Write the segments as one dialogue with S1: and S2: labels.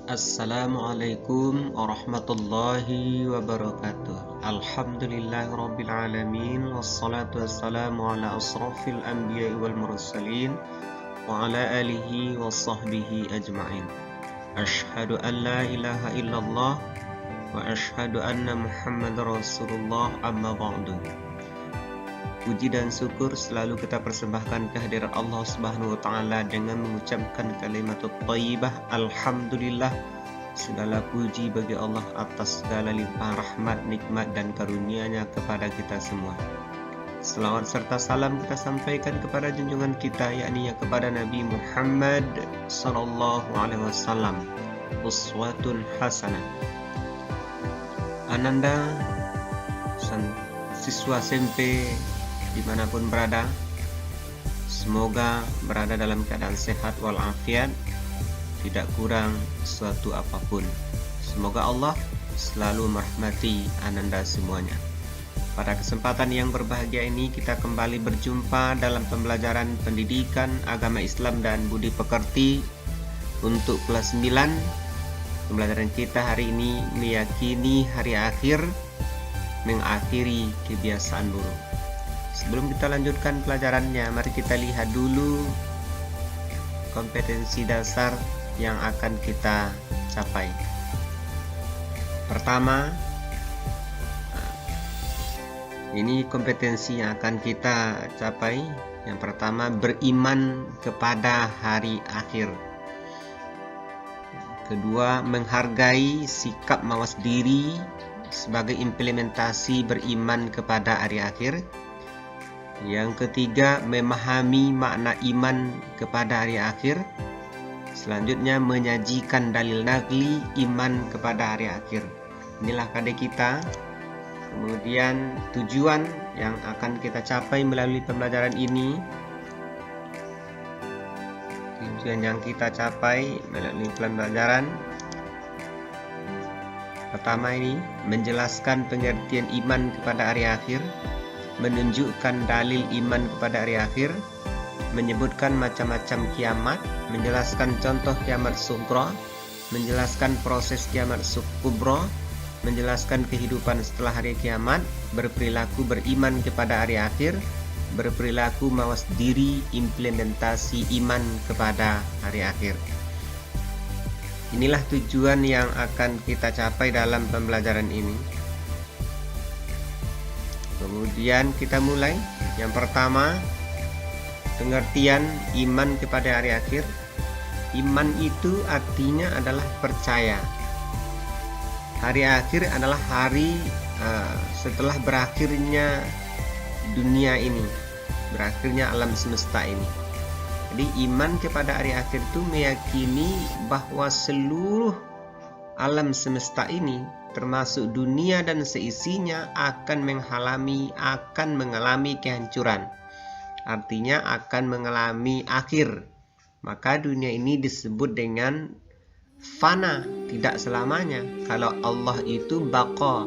S1: Assalamualaikum warahmatullahi wabarakatuh. Alhamdulillahirabbil alamin wassalatu wassalamu ala asrafil anbiya'i wal mursalin wa ala alihi washabbihi ajma'in. Asyhadu an la ilaha illallah wa asyhadu anna Muhammadar Rasulullah, amma ba'du. Puji dan syukur selalu kita persembahkan kehadirat Allah Subhanahu wa taala dengan mengucapkan kalimat thayyibah alhamdulillah. Segala puji bagi Allah atas segala limpahan rahmat, nikmat dan karunia-Nya kepada kita semua. Selawat serta salam kita sampaikan kepada junjungan kita, yakni kepada Nabi Muhammad sallallahu alaihi wasallam, uswatun hasanah. Ananda siswa SMP dimanapun berada, semoga berada dalam keadaan sehat walafiat, tidak kurang suatu apapun. Semoga Allah selalu merahmati Ananda semuanya. Pada kesempatan yang berbahagia ini kita kembali berjumpa dalam pembelajaran pendidikan agama Islam dan budi pekerti untuk kelas 9. Pembelajaran kita hari ini meyakini hari akhir, mengakhiri kebiasaan buruk. Sebelum kita lanjutkan pelajarannya, mari kita lihat dulu kompetensi dasar yang akan kita capai. Pertama, ini kompetensi yang akan kita capai. Yang pertama, beriman kepada hari akhir. Kedua, menghargai sikap mawas diri sebagai implementasi beriman kepada hari akhir. Yang ketiga, memahami makna iman kepada hari akhir. Selanjutnya, menyajikan dalil naqli iman kepada hari akhir. Inilah KD kita. Kemudian tujuan yang akan kita capai melalui pembelajaran ini. Tujuan yang kita capai melalui pembelajaran pertama ini, menjelaskan pengertian iman kepada hari akhir, menunjukkan dalil iman kepada hari akhir, menyebutkan macam-macam kiamat, menjelaskan contoh kiamat sughra, menjelaskan proses kiamat kubra, menjelaskan kehidupan setelah hari kiamat, berperilaku beriman kepada hari akhir, berperilaku mawas diri implementasi iman kepada hari akhir. Inilah tujuan yang akan kita capai dalam pembelajaran ini. Kemudian kita mulai. Yang pertama, pengertian iman kepada hari akhir. Iman itu artinya adalah percaya. Hari akhir adalah hari setelah berakhirnya dunia ini, berakhirnya alam semesta ini. Jadi iman kepada hari akhir itu meyakini bahwa seluruh alam semesta ini termasuk dunia dan seisinya akan mengalami kehancuran. Artinya akan mengalami akhir. Maka dunia ini disebut dengan fana, tidak selamanya. Kalau Allah itu baqa,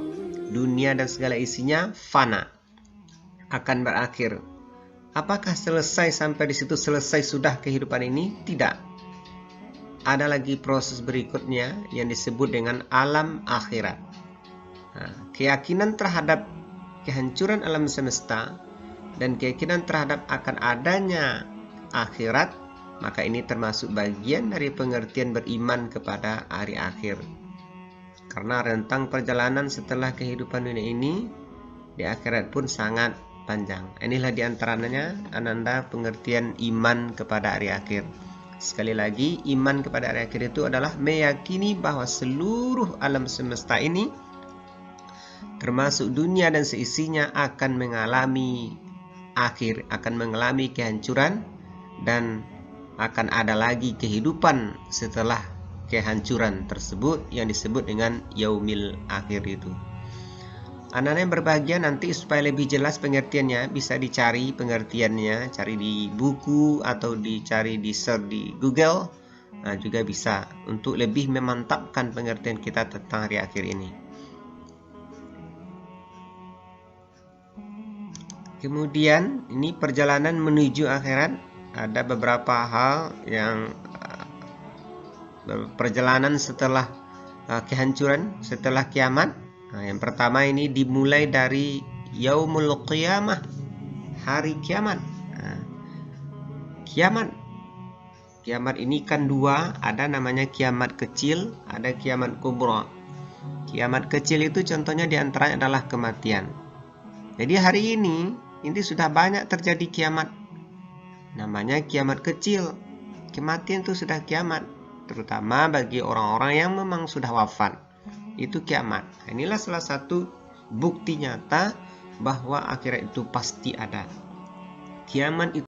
S1: dunia dan segala isinya fana, akan berakhir. Apakah selesai sampai di situ, selesai sudah kehidupan ini? Tidak. Ada lagi proses berikutnya yang disebut dengan alam akhirat. Keyakinan terhadap kehancuran alam semesta dan keyakinan terhadap akan adanya akhirat, maka ini termasuk bagian dari pengertian beriman kepada hari akhir. Karena rentang perjalanan setelah kehidupan dunia ini di akhirat pun sangat panjang. Inilah diantaranya Ananda pengertian iman kepada hari akhir. Sekali lagi, iman kepada hari akhir itu adalah meyakini bahwa seluruh alam semesta ini termasuk dunia dan seisinya akan mengalami akhir, akan mengalami kehancuran, dan akan ada lagi kehidupan setelah kehancuran tersebut yang disebut dengan yaumil akhir itu. Anak-anak yang berbahagia, nanti supaya lebih jelas pengertiannya bisa dicari pengertiannya, cari di buku atau dicari di search di Google. Juga bisa untuk lebih memantapkan pengertian kita tentang hari akhir ini. Kemudian ini perjalanan menuju akhirat. Ada beberapa hal yang perjalanan setelah kehancuran, setelah kiamat. Yang pertama ini dimulai dari yaumul qiyamah, hari kiamat. Kiamat ini kan dua, ada namanya kiamat kecil, ada kiamat kubra. Kiamat kecil itu contohnya diantaranya adalah kematian. Jadi hari ini sudah banyak terjadi kiamat. Namanya kiamat kecil. Kematian itu sudah kiamat, terutama bagi orang-orang yang memang sudah wafat. Itu kiamat. Inilah salah satu bukti nyata bahwa akhirat itu pasti ada. Kiamat itu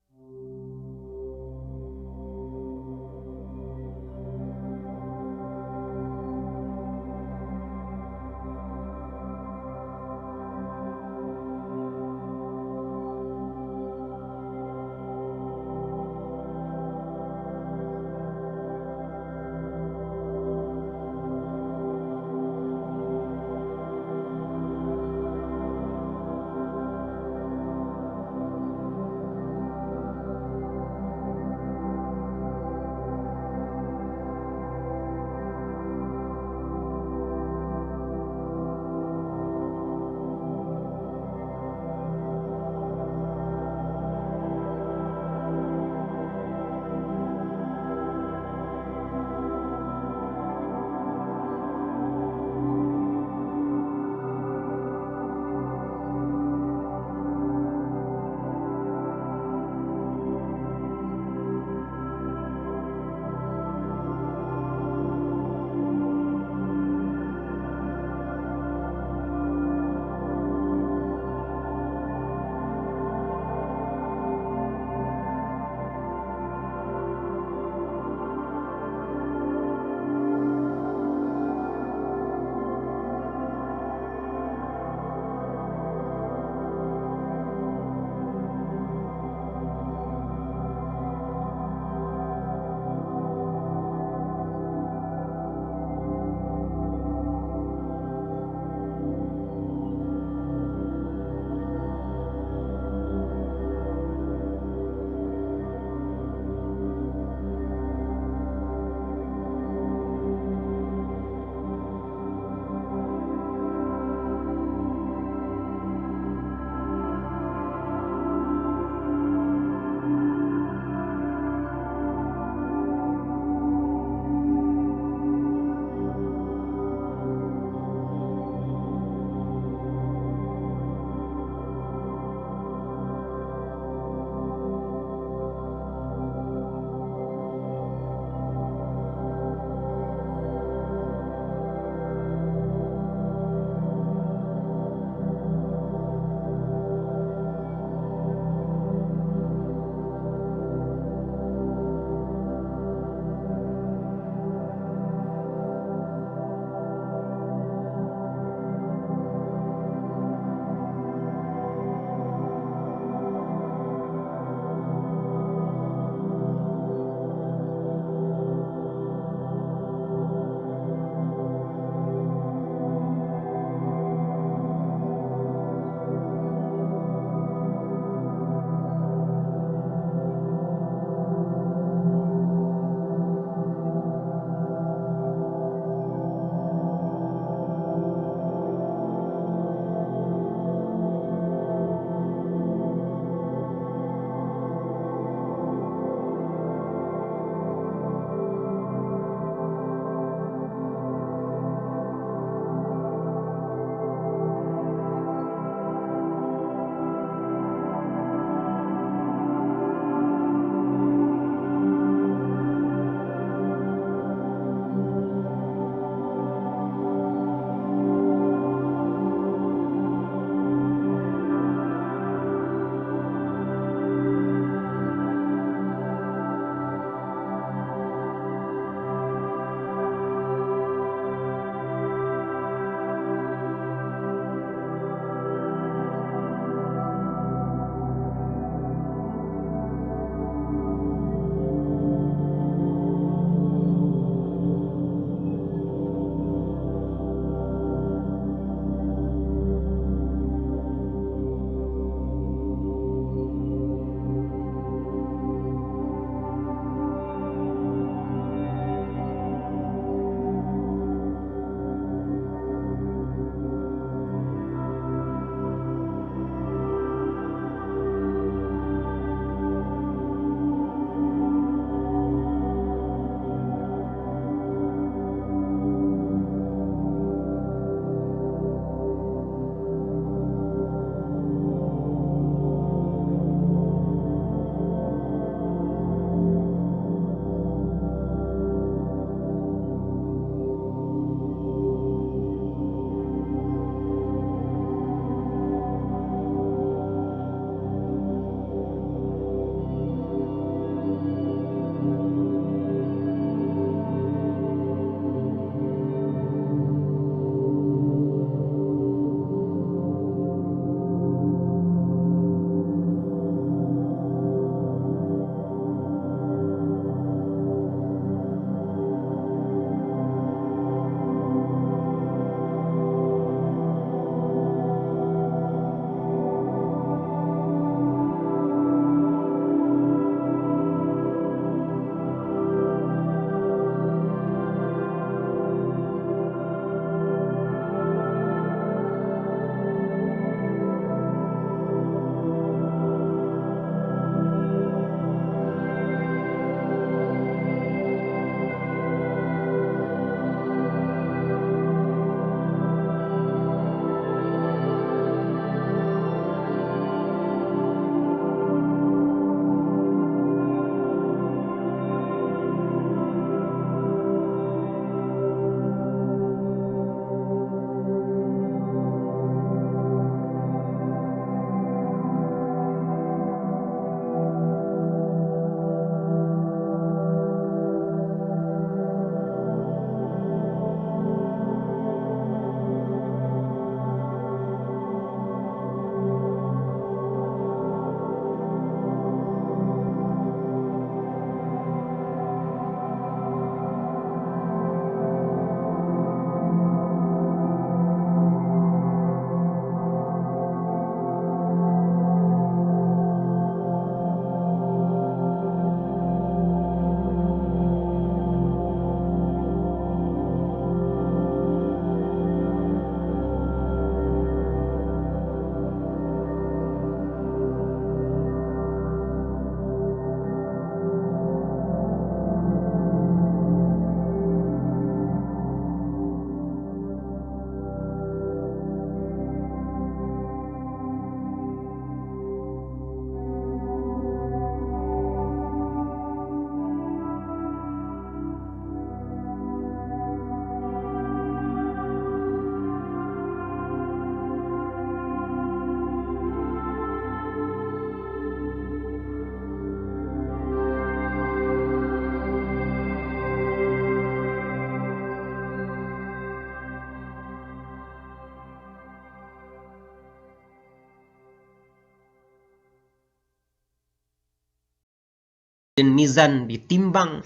S1: Dan mizan ditimbang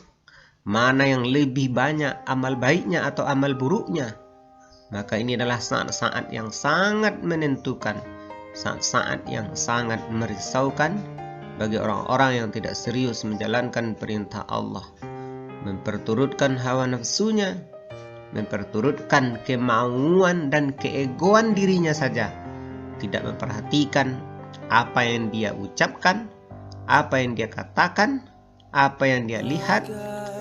S1: mana yang lebih banyak amal baiknya atau amal buruknya. Maka ini adalah saat-saat yang sangat menentukan, saat-saat yang sangat merisaukan bagi orang-orang yang tidak serius menjalankan perintah Allah, memperturutkan hawa nafsunya, memperturutkan kemauan dan keegoan dirinya saja, tidak memperhatikan apa yang dia ucapkan, apa yang dia katakan, apa yang dia lihat,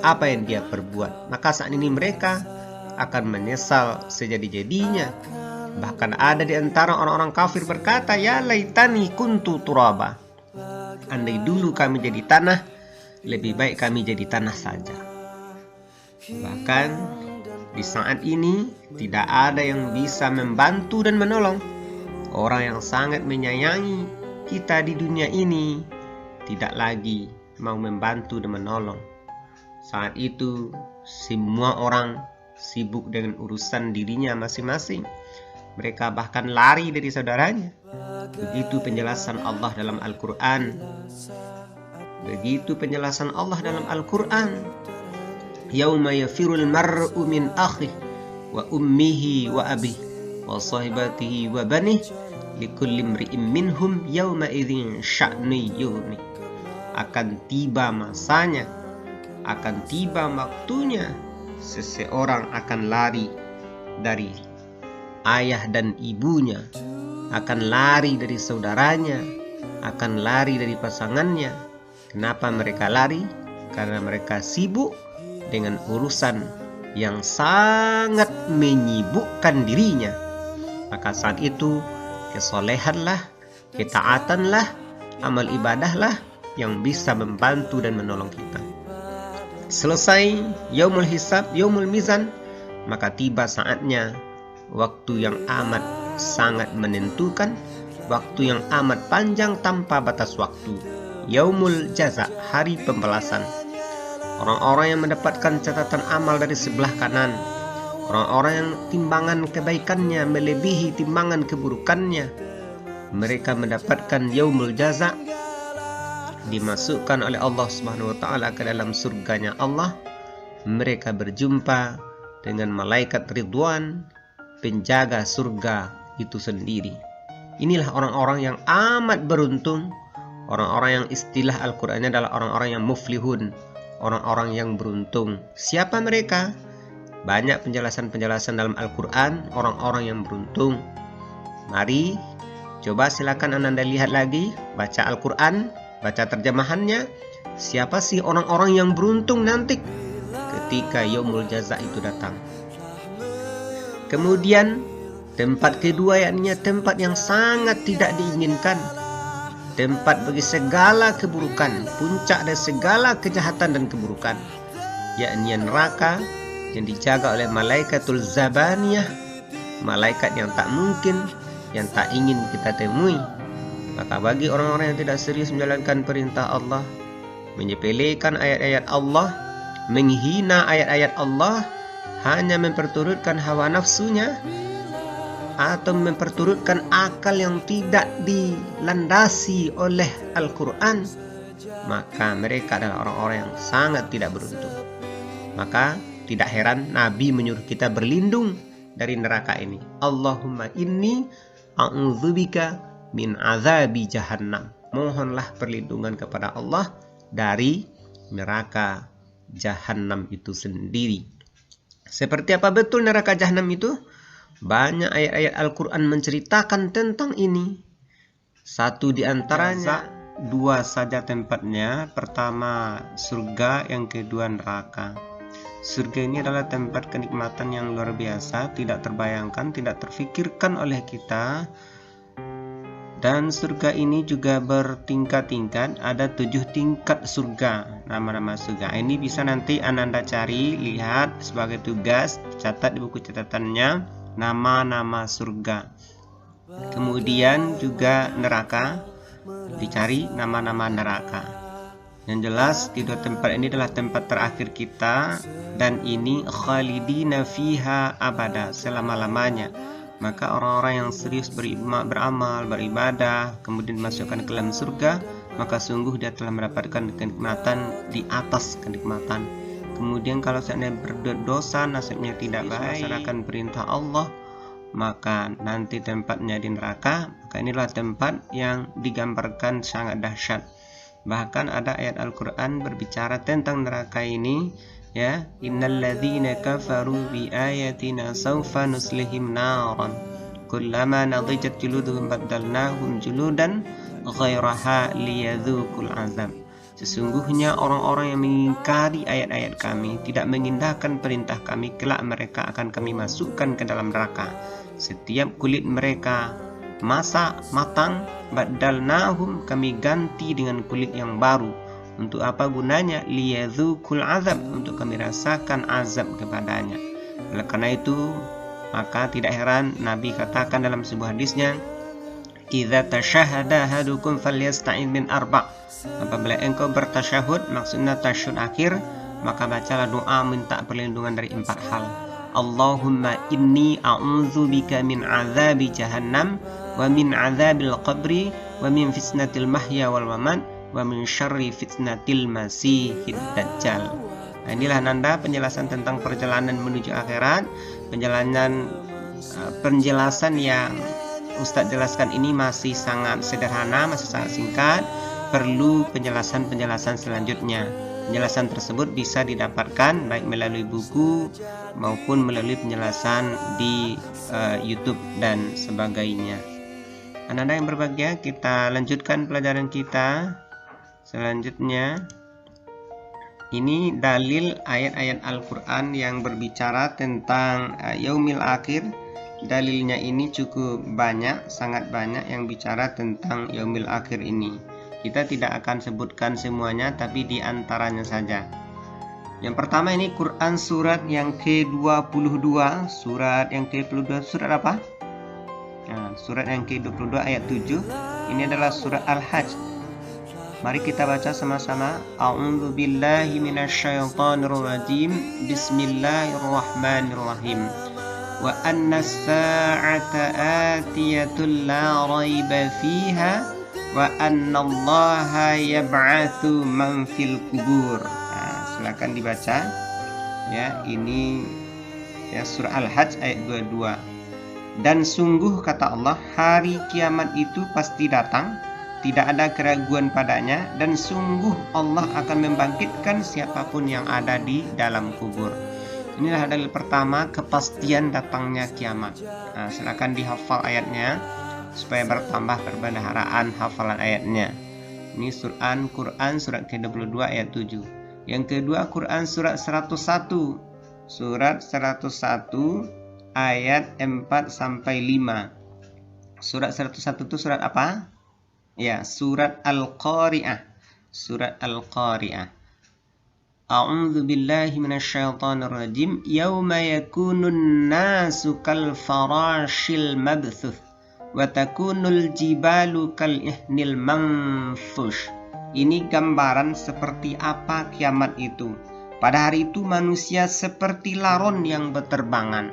S1: apa yang dia perbuat. Maka saat ini mereka akan menyesal sejadi-jadinya. Bahkan ada di antara orang-orang kafir berkata, ya laitani kuntu turaba. Andai dulu kami jadi tanah, lebih baik kami jadi tanah saja. Bahkan di saat ini tidak ada yang bisa membantu dan menolong. Orang yang sangat menyayangi kita di dunia ini tidak lagi mau membantu dan menolong. Saat itu semua orang sibuk dengan urusan dirinya masing-masing. Mereka bahkan lari dari saudaranya. Begitu penjelasan Allah dalam Al-Quran. Begitu penjelasan Allah dalam Al-Quran. Yauma yafirul mar'u min akhih wa ummihi wa abih wa sahibatihi wa banih likulli imri'in minhum yauma idzin sya'ni yughni. Akan tiba masanya, akan tiba waktunya, seseorang akan lari dari ayah dan ibunya, akan lari dari saudaranya, akan lari dari pasangannya. Kenapa mereka lari? Karena mereka sibuk dengan urusan yang sangat menyibukkan dirinya. Maka saat itu kesolehanlah, ketaatanlah, amal ibadahlah yang bisa membantu dan menolong kita. Selesai yaumul hisab, yaumul mizan, maka tiba saatnya waktu yang amat sangat menentukan, waktu yang amat panjang tanpa batas waktu. Yaumul jaza, hari pembalasan. Orang-orang yang mendapatkan catatan amal dari sebelah kanan, orang-orang yang timbangan kebaikannya melebihi timbangan keburukannya, mereka mendapatkan yaumul jaza, dimasukkan oleh Allah Subhanahu wa taala ke dalam surganya Allah. Mereka berjumpa dengan malaikat Ridwan, penjaga surga itu sendiri. Inilah orang-orang yang amat beruntung, orang-orang yang istilah Al-Qur'annya adalah orang-orang yang muflihun, orang-orang yang beruntung. Siapa mereka? Banyak penjelasan-penjelasan dalam Al-Qur'an orang-orang yang beruntung. Mari coba silakan Anda lihat lagi, baca Al-Qur'an, baca terjemahannya. Siapa sih orang-orang yang beruntung nanti ketika yaumul jaza itu datang? Kemudian tempat kedua, yakni tempat yang sangat tidak diinginkan, tempat bagi segala keburukan, puncak dari segala kejahatan dan keburukan, yakni neraka yang dijaga oleh malaikatul zabaniyah, malaikat yang tak mungkin, yang tak ingin kita temui. Maka bagi orang-orang yang tidak serius menjalankan perintah Allah, menyepelekan ayat-ayat Allah, menghina ayat-ayat Allah, hanya memperturutkan hawa nafsunya atau memperturutkan akal yang tidak dilandasi oleh Al-Quran, maka mereka adalah orang-orang yang sangat tidak beruntung. Maka tidak heran Nabi menyuruh kita berlindung dari neraka ini. Allahumma inni a'udzubika min azabi jahannam. Mohonlah perlindungan kepada Allah dari neraka jahannam itu sendiri. Seperti apa betul neraka jahannam itu? Banyak ayat-ayat Al-Quran menceritakan tentang ini. Satu di antaranya, dua saja tempatnya. Pertama surga, yang kedua neraka. Surga ini adalah tempat kenikmatan yang luar biasa, tidak terbayangkan, tidak terfikirkan oleh kita. Dan surga ini juga bertingkat-tingkat, ada 7 tingkat surga, nama-nama surga. Ini bisa nanti Anda cari, lihat sebagai tugas, catat di buku catatannya, nama-nama surga. Kemudian juga neraka, dicari nama-nama neraka. Yang jelas, kedua tempat ini adalah tempat terakhir kita, dan ini khalidina fiha abada, selama-lamanya. Maka orang-orang yang serius beramal, beribadah, kemudian dimasukkan ke dalam surga, maka sungguh dia telah mendapatkan kenikmatan di atas kenikmatan. Kemudian kalau seandainya berdosa, nasibnya tidak baik, melaksanakan perintah Allah, maka nanti tempatnya di neraka. Maka inilah tempat yang digambarkan sangat dahsyat. Bahkan ada ayat Al-Quran berbicara tentang neraka ini, ya, innalladzina kafaru bi ayatina sawfa nuslihim naran kullama nadijat juluduhum baddalnahum juludan ghairaha liyadzuqul azab. Sesungguhnya orang-orang yang mengingkari ayat-ayat kami, tidak mengindahkan perintah kami, kelak mereka akan kami masukkan ke dalam neraka. Setiap kulit mereka matang, baddalnahum, kami ganti dengan kulit yang baru. Untuk apa gunanya? Liyadzuqul azab, untuk kami rasakan azab kepadanya. Oleh karena itu, maka tidak heran Nabi katakan dalam sebuah hadisnya, idza tasyahada ahadukum falyasta'in min arba'. Apabila engkau bertasyahud, maksudnya tasyahud akhir, maka bacalah doa minta perlindungan dari 4 hal. Allahumma inni a'udzubika min azabi jahannam wa min azabil qabri wa min fitnatil mahya wal mamat wa min syarri fitnatil masihid dajjal. Nah, inilah nanda penjelasan tentang perjalanan menuju akhirat. Penjelasan yang Ustadz jelaskan ini masih sangat sederhana, masih sangat singkat. Perlu penjelasan-penjelasan selanjutnya. Penjelasan tersebut bisa didapatkan baik melalui buku maupun melalui penjelasan di YouTube dan sebagainya. Anak-anak yang berbahagia, kita lanjutkan pelajaran kita. Selanjutnya, ini dalil ayat-ayat Al-Quran yang berbicara tentang yaumil akhir. Dalilnya ini cukup banyak, sangat banyak yang bicara tentang yaumil akhir ini. Kita tidak akan sebutkan semuanya, tapi di antaranya saja. Yang pertama ini Quran surat yang ke-22. Surat yang ke-22 surat apa? Nah, surat yang ke-22 ayat 7. Ini adalah surat Al-Hajj. Mari kita baca sama-sama. A'udzu billahi minasyaitonir rajim. Bismillahirrahmanirrahim. Wa annas sa'ata atiyatul la raiba fiha wa annallaha yab'atsu man fil qubur. Nah, silakan dibaca. Ya, ini ya surah Al-Hajj ayat 22. Dan sungguh kata Allah, hari kiamat itu pasti datang, tidak ada keraguan padanya, dan sungguh Allah akan membangkitkan siapapun yang ada di dalam kubur. Inilah dalil pertama, kepastian datangnya kiamat. Nah, silakan dihafal ayatnya supaya bertambah perbendaharaan hafalan ayatnya. Ini Quran surat ke-22 ayat 7. Yang kedua Quran surat 101. Surat 101 ayat 4 sampai 5. Surat 101 itu surat apa? Ya, surat Al-Qari'ah. Surat Al-Qari'ah. A'udzu billahi minasyaitonir rajim. Yauma yakunun nasu kal farashil mabthuth wa takunul jibalu kal ihnil manfush. Ini gambaran seperti apa kiamat itu. Pada hari itu manusia seperti laron yang berterbangan.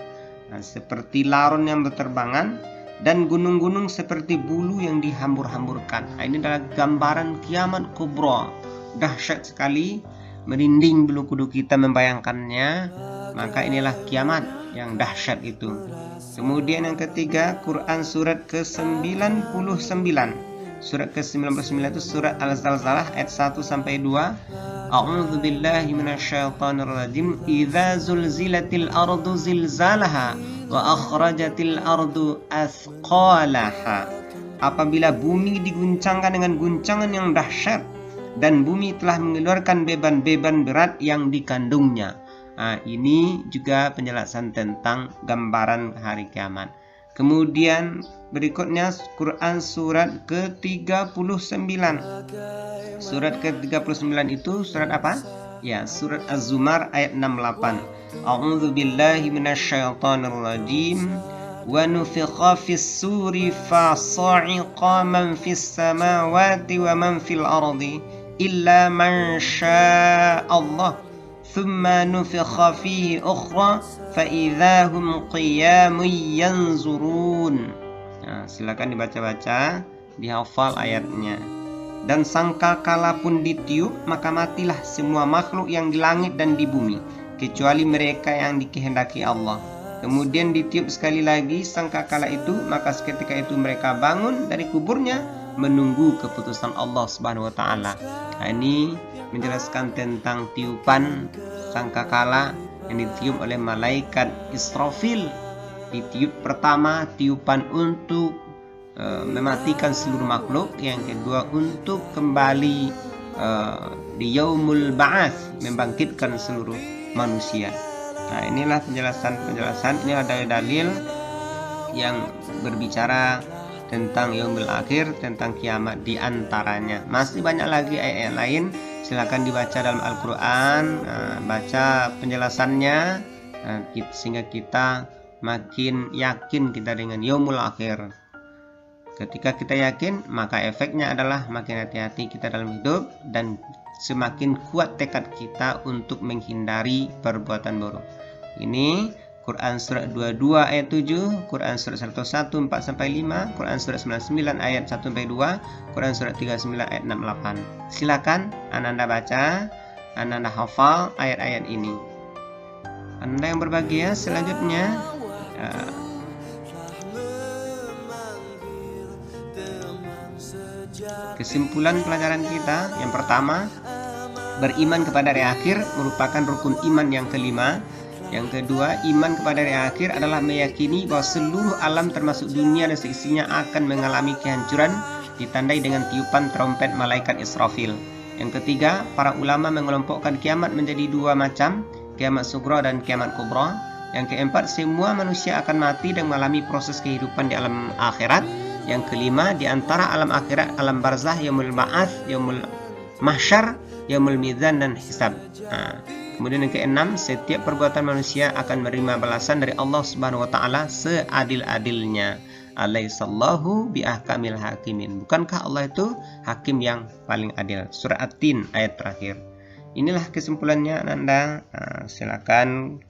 S1: Nah, seperti laron yang berterbangan, dan gunung-gunung seperti bulu yang dihambur-hamburkan. Nah, ini adalah gambaran kiamat kubra. Dahsyat sekali, merinding bulu kuduk kita membayangkannya. Maka inilah kiamat yang dahsyat itu. Kemudian yang ketiga, Quran surat ke-99. Surat ke-99 itu surat Al-Zalzalah ayat 1 sampai 2. A'udzu billahi minasyaitonir rajim. Idza zulzilatil ardu zilzalaha wa akhrajatil ardu athqalaha. Apabila bumi diguncangkan dengan guncangan yang dahsyat dan bumi telah mengeluarkan beban-beban berat yang dikandungnya. Nah, ini juga penjelasan tentang gambaran hari kiamat. Kemudian berikutnya Quran surat ke-39. Surat ke-39 itu surat apa? Ya, surat Az-Zumar ayat 68. A'udzu billahi minasyaitonir rajim. Wa nufikha fis suri fa sa'iqa man fis samawati wa man fil ardi illa man syaa Allah. Thumma nufikha fihi ukhra fa idza hum qiyamun yanzurun. Nah, silakan dibaca-baca, dihafal ayatnya. dan sangkakala pun ditiup, maka matilah semua makhluk yang di langit dan di bumi, kecuali mereka yang dikehendaki Allah. Kemudian ditiup sekali lagi sangkakala itu, maka seketika itu mereka bangun dari kuburnya menunggu keputusan Allah Subhanahu wa taala. Nah, ini menjelaskan tentang tiupan sangkakala yang ditiup oleh malaikat Israfil. Ditiup pertama tiupan untuk mematikan seluruh makhluk, yang kedua untuk kembali di yaumul ba'ats, membangkitkan seluruh manusia. Nah, inilah penjelasan ini ada dalil yang berbicara tentang yaumul akhir, tentang kiamat di antaranya. Masih banyak lagi ayat-ayat lain, silakan dibaca dalam Al-Qur'an, baca penjelasannya sehingga kita makin yakin kita dengan yaumul akhir. Ketika kita yakin, maka efeknya adalah makin hati-hati kita dalam hidup dan semakin kuat tekad kita untuk menghindari perbuatan buruk. Ini Quran surat 22 ayat 7, Quran surat 114 sampai 5, Quran surat 99 ayat 1 sampai 2, Quran surat 39 ayat 68. Silakan Anda baca, Anda hafal ayat-ayat ini. Anda yang berbahagia, selanjutnya kesimpulan pelajaran kita yang pertama, beriman kepada hari akhir merupakan rukun iman yang kelima. Yang kedua, iman kepada hari akhir adalah meyakini bahwa seluruh alam termasuk dunia dan seisinya akan mengalami kehancuran ditandai dengan tiupan trompet malaikat Israfil. Yang ketiga, para ulama mengelompokkan kiamat menjadi dua macam, kiamat sughra dan kiamat kubra. Yang keempat, semua manusia akan mati dan mengalami proses kehidupan di alam akhirat. Yang kelima, di antara alam akhirat, alam barzah, yaumul ba'ats, yaumul mahsyar, yaumul mizan dan hisab. Kemudian yang keenam, setiap perbuatan manusia akan menerima balasan dari Allah Subhanahu wa taala seadil-adilnya. Alaihissallahu biahkamil hakimin. Bukankah Allah itu hakim yang paling adil? Surah At-Tin ayat terakhir. Inilah kesimpulannya Anda. Silakan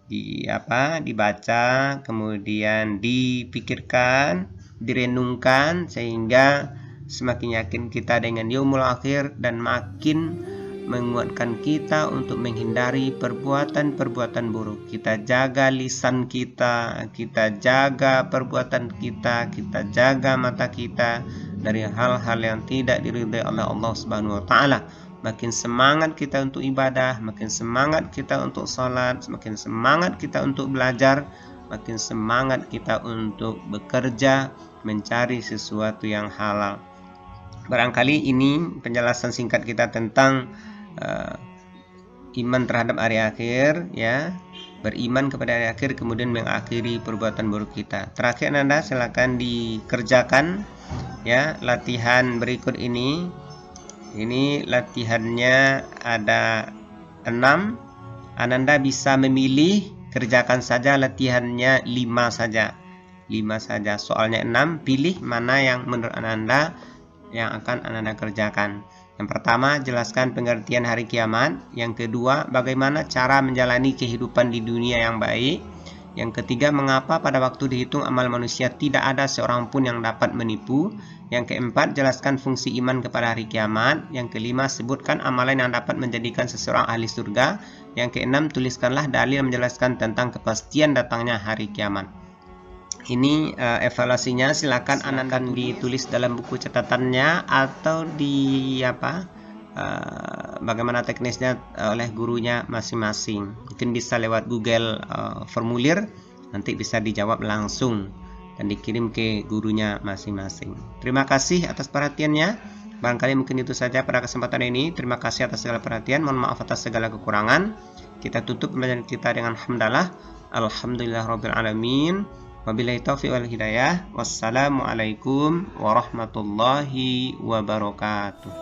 S1: dibaca, kemudian dipikirkan, direnungkan sehingga semakin yakin kita dengan yaumul akhir dan makin menguatkan kita untuk menghindari perbuatan-perbuatan buruk. Kita jaga lisan kita, kita jaga perbuatan kita, kita jaga mata kita dari hal-hal yang tidak diridhai oleh Allah Subhanahu wa taala. Makin semangat kita untuk ibadah, makin semangat kita untuk salat, makin semangat kita untuk belajar, makin semangat kita untuk bekerja mencari sesuatu yang halal. Barangkali ini penjelasan singkat kita tentang iman terhadap hari akhir, ya, beriman kepada hari akhir kemudian mengakhiri perbuatan buruk kita. Terakhir Anda silakan dikerjakan, ya, latihan berikut ini. Ini latihannya ada 6. Anda bisa memilih, kerjakan saja latihannya 5 saja. 5 saja. Soalnya 6, pilih mana yang menurut Anda yang akan Anda kerjakan. Yang pertama, jelaskan pengertian hari kiamat. Yang kedua, bagaimana cara menjalani kehidupan di dunia yang baik. Yang ketiga, mengapa pada waktu dihitung amal manusia tidak ada seorang pun yang dapat menipu. Yang keempat, jelaskan fungsi iman kepada hari kiamat. Yang kelima, sebutkan amalan yang dapat menjadikan seseorang ahli surga. Yang keenam, tuliskanlah dalil menjelaskan tentang kepastian datangnya hari kiamat. Ini evaluasinya, silakan Anda ditulis dalam buku catatannya atau bagaimana teknisnya oleh gurunya masing-masing. Mungkin bisa lewat Google formulir, nanti bisa dijawab langsung dan dikirim ke gurunya masing-masing. Terima kasih atas perhatiannya. Barangkali mungkin itu saja pada kesempatan ini. Terima kasih atas segala perhatian. Mohon maaf atas segala kekurangan. Kita tutup pembelajaran kita dengan hamdalah. Alhamdulillahirabbil alamin. Wabillahi taufiq wal hidayah. Wassalamualaikum warahmatullahi wabarakatuh.